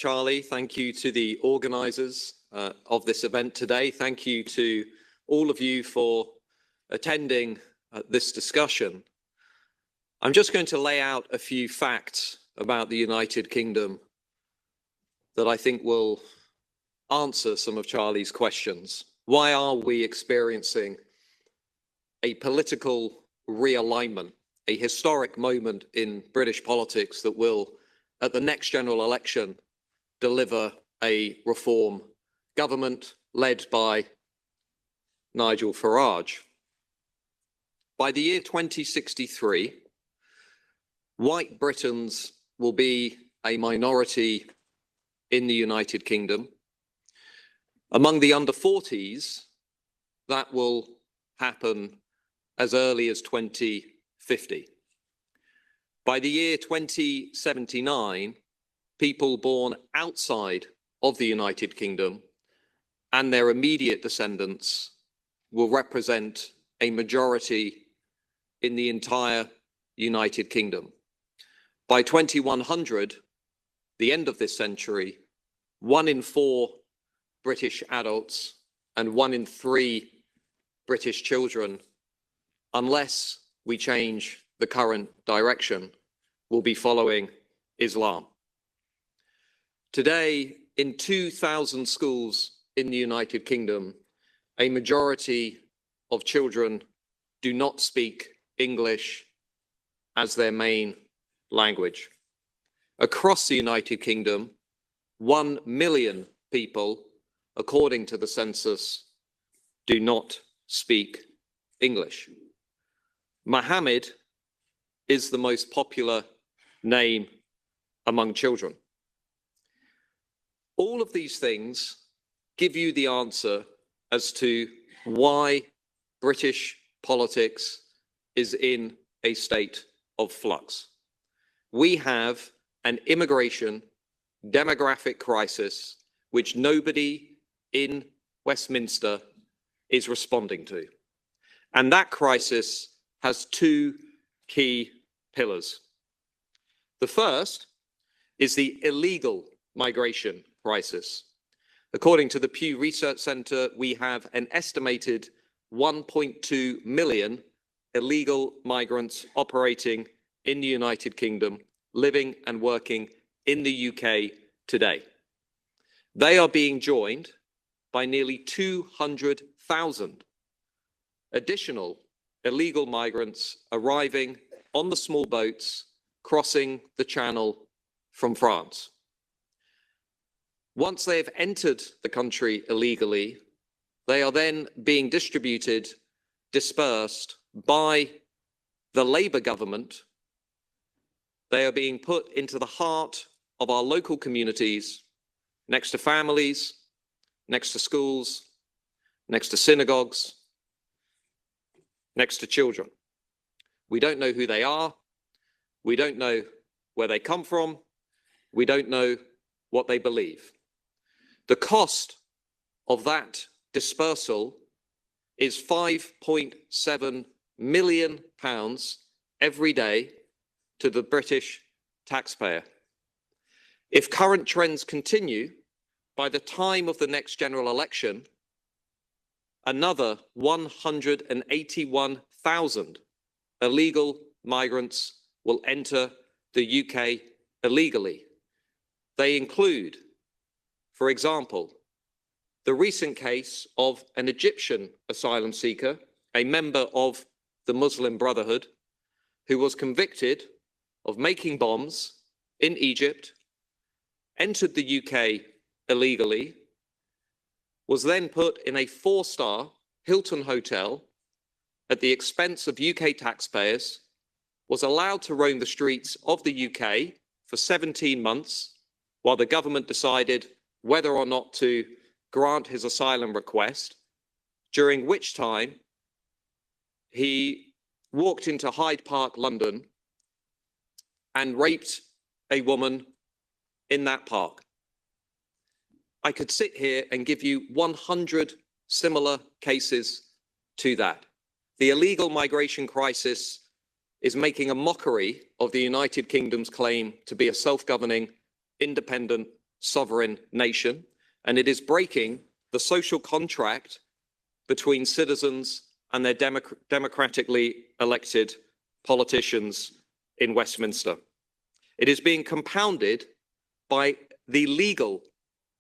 Charlie. Thank you to the organisers of this event today. Thank you to all of you for attending this discussion. I'm just going to lay out a few facts about the United Kingdom that I think will answer some of Charlie's questions. Why are we experiencing a political realignment, a historic moment in British politics that will, at the next general election, deliver a reform government led by Nigel Farage? By the year 2063, white Britons will be a minority in the United Kingdom. Among the under 40s, that will happen as early as 2050. By the year 2079, people born outside of the United Kingdom and their immediate descendants will represent a majority in the entire United Kingdom. By 2100, the end of this century, 1 in 4 British adults and 1 in 3 British children, unless we change the current direction, will be following Islam. Today, in 2,000 schools in the United Kingdom, a majority of children do not speak English as their main language. Across the United Kingdom, 1 million people, according to the census, do not speak English. Mohammed is the most popular name among children. All of these things give you the answer as to why British politics is in a state of flux. We have an immigration demographic crisis which nobody in Westminster is responding to. And that crisis has 2 key pillars. The first is the illegal migration crisis. According to the Pew Research Centre, we have an estimated 1.2 million illegal migrants operating in the United Kingdom, living and working in the UK today. They are being joined by nearly 200,000 additional illegal migrants arriving on the small boats crossing the Channel from France. Once they have entered the country illegally, they are then being distributed, dispersed by the Labour government. They are being put into the heart of our local communities, next to families, next to schools, next to synagogues, next to children. We don't know who they are. We don't know where they come from. We don't know what they believe. The cost of that dispersal is £5.7 million every day to the British taxpayer. If current trends continue, by the time of the next general election, another 181,000 illegal migrants will enter the UK illegally. They include, for example, the recent case of an Egyptian asylum seeker, a member of the Muslim Brotherhood, who was convicted of making bombs in Egypt, entered the UK illegally, was then put in a 4-star Hilton hotel at the expense of UK taxpayers, was allowed to roam the streets of the UK for 17 months while the government decided whether or not to grant his asylum request, during which time he walked into Hyde Park, London, and raped a woman in that park. I could sit here and give you 100 similar cases to that. The illegal migration crisis is making a mockery of the United Kingdom's claim to be a self-governing, independent sovereign nation, and it is breaking the social contract between citizens and their democratically elected politicians in Westminster. It is being compounded by the legal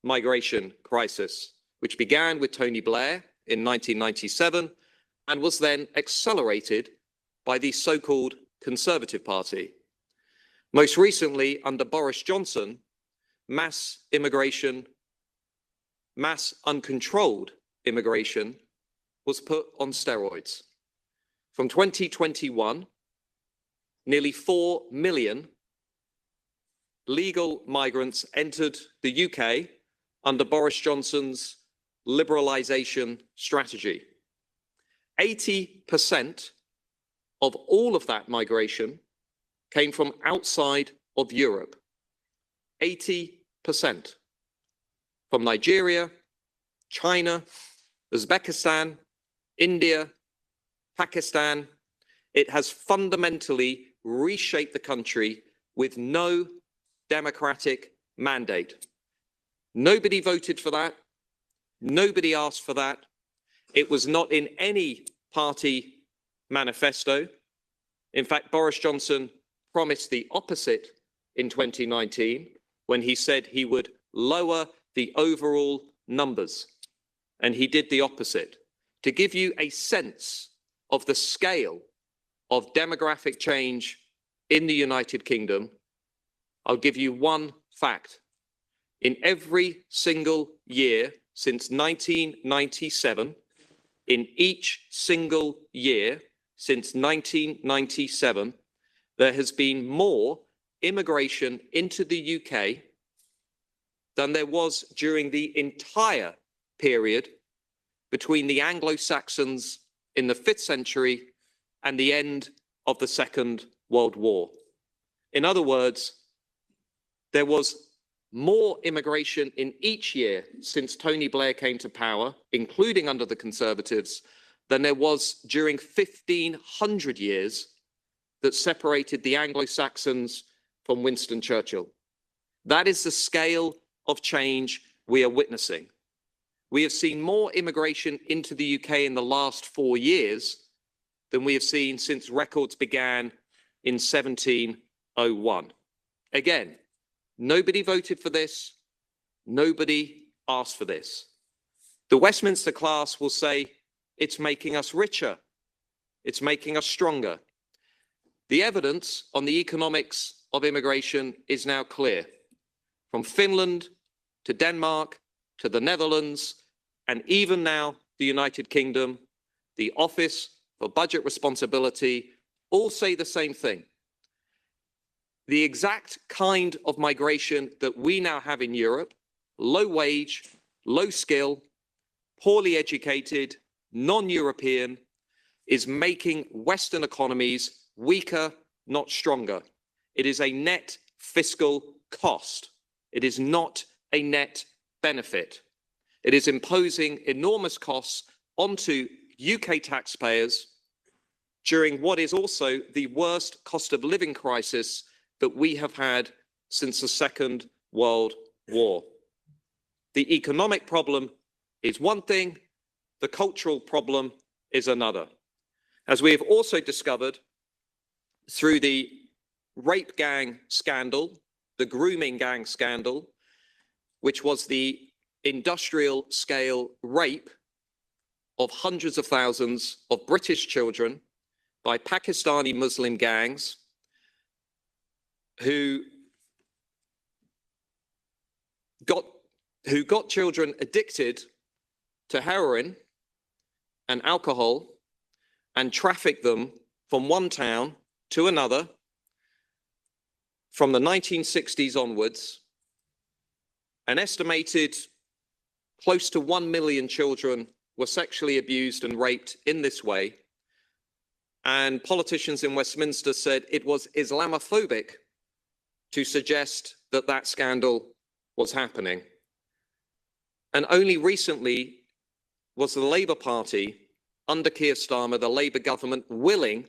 migration crisis, which began with Tony Blair in 1997 and was then accelerated by the so-called Conservative Party. Most recently, under Boris Johnson, mass immigration, mass uncontrolled immigration was put on steroids. From 2021, nearly 4 million legal migrants entered the UK under Boris Johnson's liberalisation strategy. 80% of all of that migration came from outside of Europe. 80% from Nigeria, China, Uzbekistan, India, Pakistan. It has fundamentally reshaped the country with no democratic mandate. Nobody voted for that. Nobody asked for that. It was not in any party manifesto. In fact, Boris Johnson promised the opposite in 2019 when he said he would lower the overall numbers. And he did the opposite. To give you a sense of the scale of demographic change in the United Kingdom, I'll give you one fact. In every single year since 1997, in each single year since 1997, there has been more immigration into the UK than there was during the entire period between the Anglo-Saxons in the 5th century and the end of the Second World War. In other words, there was more immigration in each year since Tony Blair came to power, including under the Conservatives, than there was during 1,500 years that separated the Anglo-Saxons from Winston Churchill. That is the scale of change we are witnessing. We have seen more immigration into the UK in the last 4 years than we have seen since records began in 1701. Again, nobody voted for this. Nobody asked for this. The Westminster class will say it's making us richer. It's making us stronger. The evidence on the economics of immigration is now clear. From Finland to Denmark to the Netherlands, and even now the United Kingdom, the Office for Budget Responsibility all say the same thing. The exact kind of migration that we now have in Europe, low wage, low skill, poorly educated, non-European, is making Western economies weaker, not stronger. It is a net fiscal cost. It is not a net benefit. It is imposing enormous costs onto UK taxpayers during what is also the worst cost of living crisis that we have had since the Second World War. The economic problem is one thing, the cultural problem is another. As we have also discovered through the rape gang scandal, the grooming gang scandal, which was the industrial scale rape of hundreds of thousands of British children by Pakistani Muslim gangs who got children addicted to heroin and alcohol and trafficked them from one town to another from the 1960s onwards. An estimated close to 1 million children were sexually abused and raped in this way. And politicians in Westminster said it was Islamophobic to suggest that that scandal was happening. And only recently was the Labour Party, under Keir Starmer, the Labour government, willing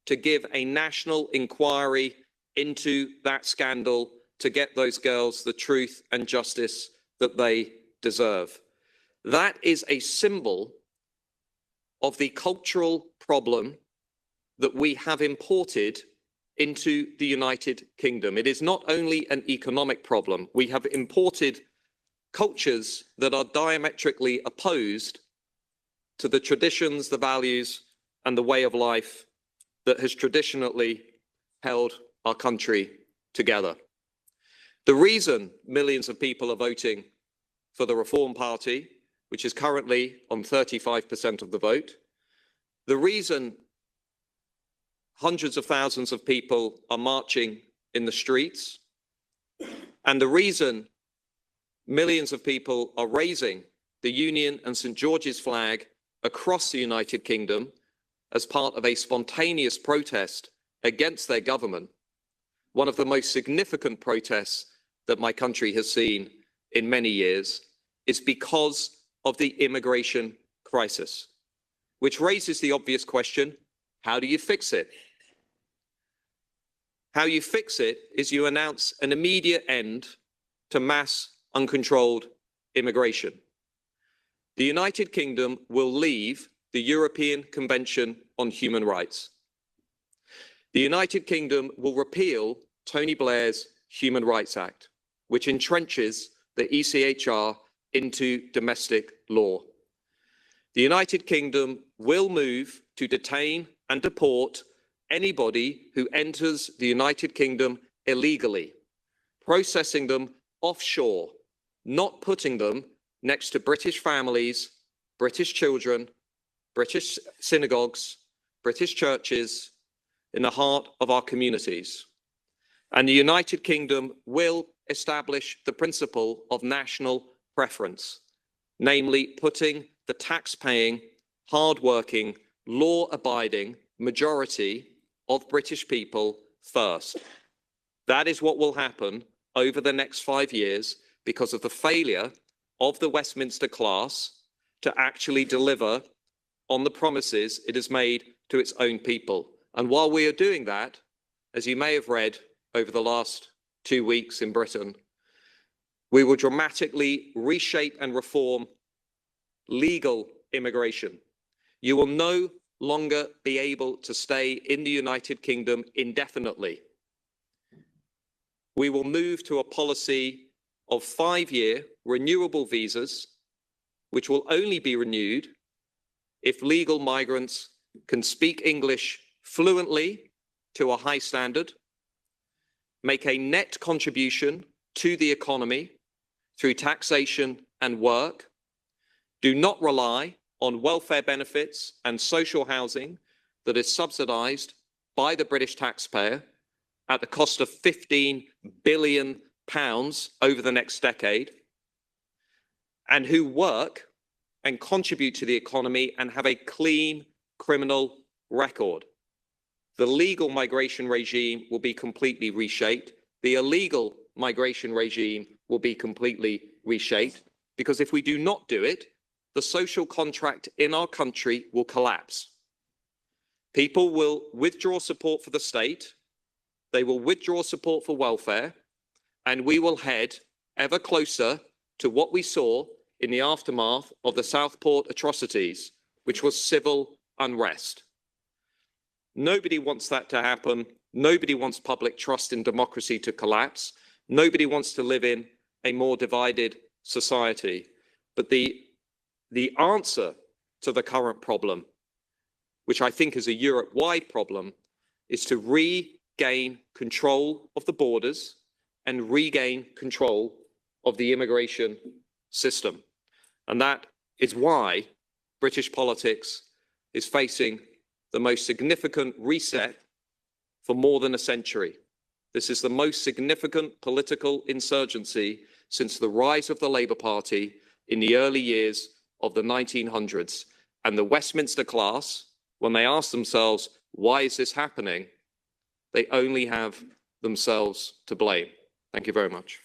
to give a national inquiry into that scandal to get those girls the truth and justice that they deserve. That is a symbol of the cultural problem that we have imported into the United Kingdom. It is not only an economic problem. We have imported cultures that are diametrically opposed to the traditions, the values, and the way of life that has traditionally held our country together. The reason millions of people are voting for the Reform Party, which is currently on 35% of the vote, the reason hundreds of thousands of people are marching in the streets, and the reason millions of people are raising the Union and St. George's flag across the United Kingdom as part of a spontaneous protest against their government, one of the most significant protests that my country has seen in many years, is because of the immigration crisis, which raises the obvious question, how do you fix it? How you fix it is you announce an immediate end to mass uncontrolled immigration. The United Kingdom will leave the European Convention on Human Rights. The United Kingdom will repeal Tony Blair's Human Rights Act, which entrenches the ECHR into domestic law. The United Kingdom will move to detain and deport anybody who enters the United Kingdom illegally, processing them offshore, not putting them next to British families, British children, British synagogues, British churches, in the heart of our communities. And the United Kingdom will establish the principle of national preference, namely putting the tax-paying, hard-working, law-abiding majority of British people first. That is what will happen over the next 5 years because of the failure of the Westminster class to actually deliver on the promises it has made to its own people. And while we are doing that, as you may have read over the last 2 weeks in Britain, we will dramatically reshape and reform legal immigration. You will no longer be able to stay in the United Kingdom indefinitely. We will move to a policy of 5-year renewable visas, which will only be renewed if legal migrants can speak English fluently to a high standard, make a net contribution to the economy through taxation and work, do not rely on welfare benefits and social housing that is subsidised by the British taxpayer at the cost of £15 billion over the next decade, and who work and contribute to the economy and have a clean criminal record. The legal migration regime will be completely reshaped. The illegal migration regime will be completely reshaped, because if we do not do it, the social contract in our country will collapse. People will withdraw support for the state, they will withdraw support for welfare, and we will head ever closer to what we saw in the aftermath of the Southport atrocities, which was civil unrest. Nobody wants that to happen. Nobody wants public trust in democracy to collapse. Nobody wants to live in a more divided society. But the answer to the current problem, which I think is a Europe-wide problem, is to regain control of the borders and regain control of the immigration system. And that is why British politics is facing the most significant reset for more than a century. This is the most significant political insurgency since the rise of the Labour Party in the early years of the 1900s. And the Westminster class, when they ask themselves, why is this happening? They only have themselves to blame. Thank you very much.